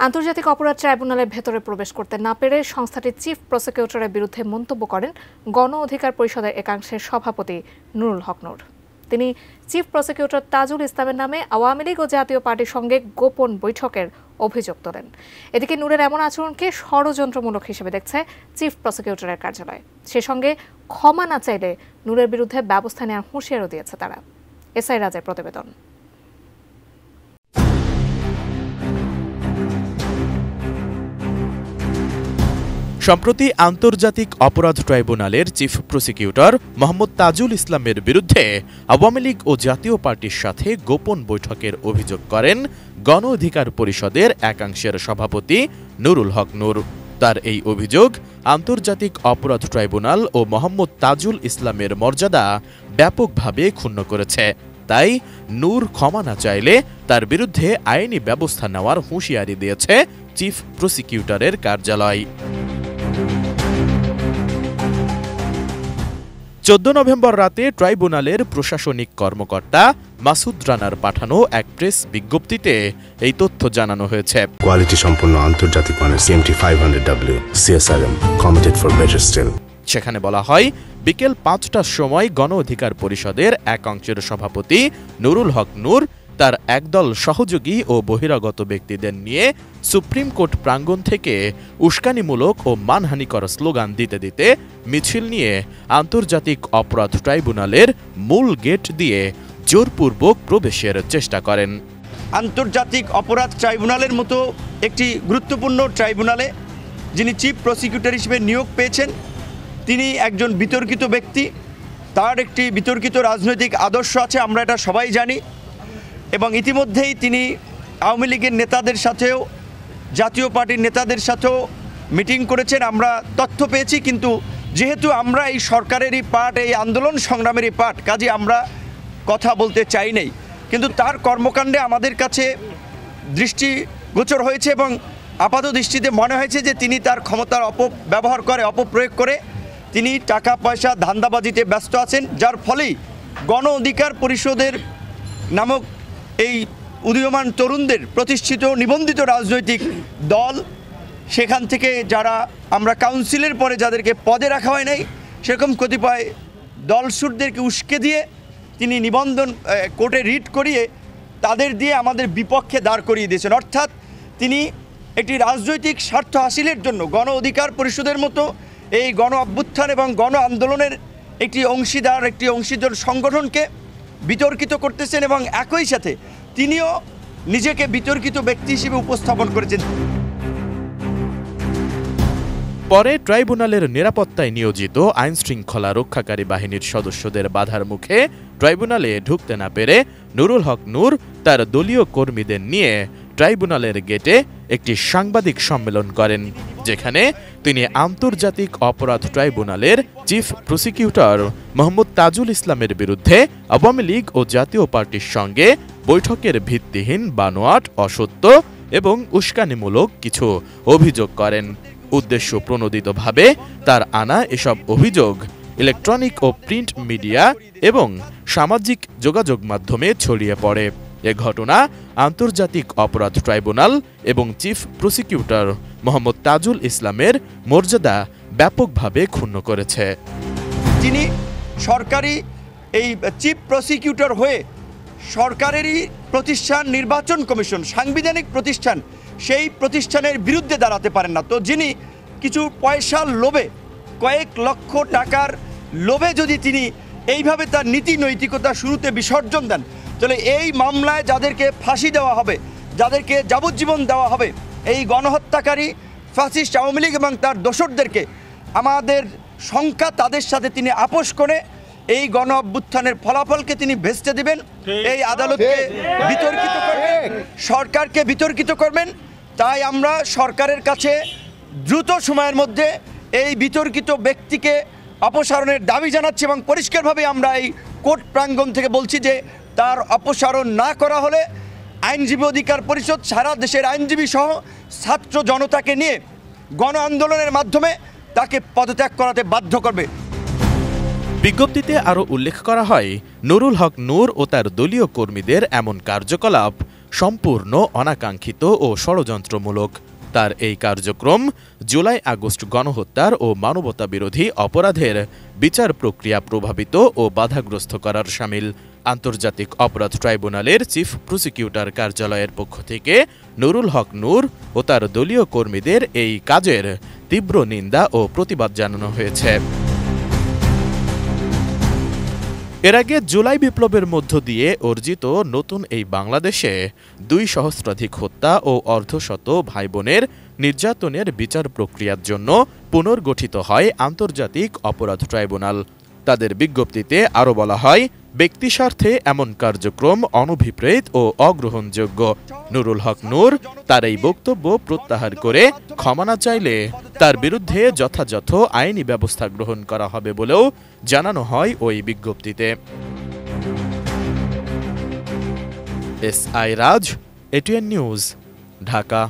আন্তর্জাতিক অপরাধ ট্রাইব্যুনালের ভেতরে প্রবেশ করতে না পেরে সংস্থাটির চিফ প্রসিকিউটরের বিরুদ্ধে মন্তব্য করেন গণ অধিকার পরিষদের একাংশের সভাপতি নুরুল হক নূর। তিনি চিফ প্রসিকিউটর তাজুল ইসলামের নামে আওয়ামী লীগ ও জাতীয় পার্টির সঙ্গে গোপন বৈঠকের অভিযোগ তোলেন। এদিকে নূরের এমন আচরণকে ষড়যন্ত্রমূলক হিসেবে দেখছে চিফ প্রসিকিউটরের কার্যালয়। সে সঙ্গে ক্ষমা না চাইলে নূরের বিরুদ্ধে ব্যবস্থা নেওয়ার হুঁশিয়ারও দিয়েছে তারা। এসআই রাজের প্রতিবেদন। সম্প্রতি আন্তর্জাতিক অপরাধ ট্রাইব্যুনালের চিফ প্রসিকিউটর মোহাম্মদ তাজুল ইসলামের বিরুদ্ধে আওয়ামী লীগ ও জাতীয় পার্টির সাথে গোপন বৈঠকের অভিযোগ করেন গণ অধিকার পরিষদের একাংশের সভাপতি নুরুল হক নূর। তার এই অভিযোগ আন্তর্জাতিক অপরাধ ট্রাইব্যুনাল ও মোহাম্মদ তাজুল ইসলামের মর্যাদা ব্যাপকভাবে ক্ষুণ্ণ করেছে। তাই নূর ক্ষমা না চাইলে তার বিরুদ্ধে আইনি ব্যবস্থা নেওয়ার হুঁশিয়ারি দিয়েছে চিফ প্রসিকিউটরের কার্যালয়। 14 নভেম্বর রাতে ট্রাইব্যুনালের প্রশাসনিক কর্মকর্তা মাসুদ রানার পাঠানো এক প্রেস বিজ্ঞপ্তিতে এই তথ্য জানানো হয়েছে। কোয়ালিটি সম্পন্ন আন্তর্জাতিক মানের CMT 500W CSRM committed for better still. সেখানে বলা হয়, বিকেল 5টার সময় গণ অধিকার পরিষদের একাংশের সভাপতি নুরুল হক নূর তার একদল সহযোগী ও বহিরাগত ব্যক্তিদের নিয়ে সুপ্রিম কোর্ট প্রাঙ্গণ থেকে উস্কানিমূলক ও মানহানিকর স্লোগান দিতে দিতে মিছিল নিয়ে আন্তর্জাতিক অপরাধ ট্রাইব্যুনালের মূল গেট দিয়ে জোরপূর্বক প্রবেশের চেষ্টা করেন। আন্তর্জাতিক অপরাধ ট্রাইব্যুনালের মতো একটি গুরুত্বপূর্ণ ট্রাইব্যুনালে যিনি চিফ প্রসিকিউটর হিসেবে নিয়োগ পেয়েছেন, তিনি একজন বিতর্কিত ব্যক্তি। তার একটি বিতর্কিত রাজনৈতিক আদর্শ আছে, আমরা এটা সবাই জানি। এবং ইতিমধ্যেই তিনি আওয়ামী লীগের নেতাদের সাথেও জাতীয় পার্টির নেতাদের সাথেও মিটিং করেছেন, আমরা তথ্য পেয়েছি। কিন্তু যেহেতু আমরা এই সরকারেরই পার্ট, এই আন্দোলন সংগ্রামেরই পার্ট, কাজে আমরা কথা বলতে চাই নাই। কিন্তু তার কর্মকাণ্ডে আমাদের কাছে দৃষ্টিগোচর হয়েছে এবং আপাত দৃষ্টিতে মনে হয়েছে যে তিনি তার ক্ষমতার অপপ্রয়োগ করে তিনি টাকা পয়সা ধান্দাবাজিতে ব্যস্ত আছেন, যার ফলেই গণ অধিকার পরিষদের নামক এই উদীয়মান তরুণদের প্রতিষ্ঠিত নিবন্ধিত রাজনৈতিক দল, সেখান থেকে যারা আমরা কাউন্সিলের পরে যাদেরকে পদে রাখা হয় নাই, সেরকম কতিপয় দলসুরদেরকে উস্কে দিয়ে তিনি নিবন্ধন কোর্টে রিট করিয়ে তাদের দিয়ে আমাদের বিপক্ষে দাঁড় করিয়ে দিয়েছেন। অর্থাৎ তিনি একটি রাজনৈতিক স্বার্থ হাসিলের জন্য গণ অধিকার পরিষদের মতো এই গণ অভ্যুত্থান এবং গণ আন্দোলনের একটি অংশীদার সংগঠনকে বিতর্কিত করতেছেন এবং একই সাথে তিনিও নিজেকে বিতর্কিত ব্যক্তি হিসেবে উপস্থাপন করেছেন। পরে ট্রাইব্যুনালের নিরাপত্তায় নিয়োজিত আইনশৃঙ্খলা রক্ষাকারী বাহিনীর সদস্যদের বাধার মুখে ট্রাইব্যুনালে ঢুকতে না পেরে নুরুল হক নূর তার দলীয় কর্মীদের নিয়ে ট্রাইব্যুনালের গেটে একটি সাংবাদিক সম্মেলন করেন, যেখানে তিনি আন্তর্জাতিক অপরাধ ট্রাইব্যুনালের চিফ প্রসিকিউটর মোহাম্মদ তাজুল ইসলামের বিরুদ্ধে আওয়ামী লীগ ও জাতীয় পার্টির সঙ্গে বৈঠকের ভিত্তিহীন, বানোয়াট, অসত্য এবং উস্কানিমূলক কিছু অভিযোগ করেন। উদ্দেশ্য প্রণোদিতভাবে তার আনা এসব অভিযোগ ইলেকট্রনিক ও প্রিন্ট মিডিয়া এবং সামাজিক যোগাযোগ মাধ্যমে ছড়িয়ে পড়ে। এ ঘটনা আন্তর্জাতিক অপরাধ ট্রাইব্যুনাল এবং চিফ প্রসিকিউটর মোহাম্মদ তাজুল ইসলামের মর্যাদা ব্যাপকভাবে ক্ষুণ্ণ করেছে। তিনি সরকারি এই চিফ প্রসিকিউটর হয়ে সরকারেরই প্রতিষ্ঠান নির্বাচন কমিশন, সাংবিধানিক প্রতিষ্ঠান, সেই প্রতিষ্ঠানের বিরুদ্ধে দাঁড়াতে পারেন না। তো যিনি কিছু পয়সার লোভে, কয়েক লক্ষ টাকার লোভে যদি তিনি এইভাবে তার নীতি নৈতিকতা শুরুতে বিসর্জন দেন, তাহলে এই মামলায় যাদেরকে ফাঁসি দেওয়া হবে, যাদেরকে যাবজ্জীবন দেওয়া হবে, এই গণহত্যাকারী ফ্যাসিস্ট আওয়ামী লীগ এবং তার দোসরদেরকে আমাদের সংখ্যা তাদের সাথে তিনি আপোষ করে এই গণ অভ্যুত্থানের ফলাফলকে তিনি ভেস্তে দিবেন, এই আদালতকে বিতর্কিত করবেন, সরকারকে বিতর্কিত করবেন। তাই আমরা সরকারের কাছে দ্রুত সময়ের মধ্যে এই বিতর্কিত ব্যক্তিকে অপসারণের দাবি জানাচ্ছি এবং পরিষ্কারভাবে আমরা এই কোর্ট প্রাঙ্গণ থেকে বলছি যে তার অপসারণ না করা হলে আইনজীবী অধিকার পরিষদ সারা দেশের আইনজীবী সহ ছাত্র জনতাকে নিয়ে গণ আন্দোলনের মাধ্যমে তাকে পদত্যাগ করাতে বাধ্য করবে। বিজ্ঞপ্তিতে আরও উল্লেখ করা হয়, নুরুল হক নূর ও তার দলীয় কর্মীদের এমন কার্যকলাপ সম্পূর্ণ অনাকাঙ্ক্ষিত ও ষড়যন্ত্রমূলক। তার এই কার্যক্রম জুলাই আগস্ট গণহত্যার ও মানবতাবিরোধী অপরাধের বিচার প্রক্রিয়া প্রভাবিত ও বাধাগ্রস্ত করার শামিল। আন্তর্জাতিক অপরাধ ট্রাইব্যুনালের চিফ প্রসিকিউটর কার্যালয়ের পক্ষ থেকে নুরুল হক নূর ও তার দলীয় কর্মীদের এই কাজের তীব্র নিন্দা ও প্রতিবাদ জানানো হয়েছে। এর আগে জুলাই বিপ্লবের মধ্য দিয়ে অর্জিত নতুন এই বাংলাদেশে 2 সহস্রাধিক হত্যা ও অর্ধশত ভাই বোনের নির্যাতনের বিচার প্রক্রিয়ার জন্য পুনর্গঠিত হয় আন্তর্জাতিক অপরাধ ট্রাইব্যুনাল। তাদের বিজ্ঞপ্তিতে আরও বলা হয়, ব্যক্তিস্বার্থে এমন কার্যক্রম অনভিপ্রেত ও অগ্রহণযোগ্য। নুরুল হক নূর তার এই বক্তব্য প্রত্যাহার করে ক্ষমা না চাইলে তার বিরুদ্ধে যথাযথ আইনি ব্যবস্থা গ্রহণ করা হবে বলেও জানানো হয় ওই বিজ্ঞপ্তিতে। S I Raj, ATN news, Dhaka.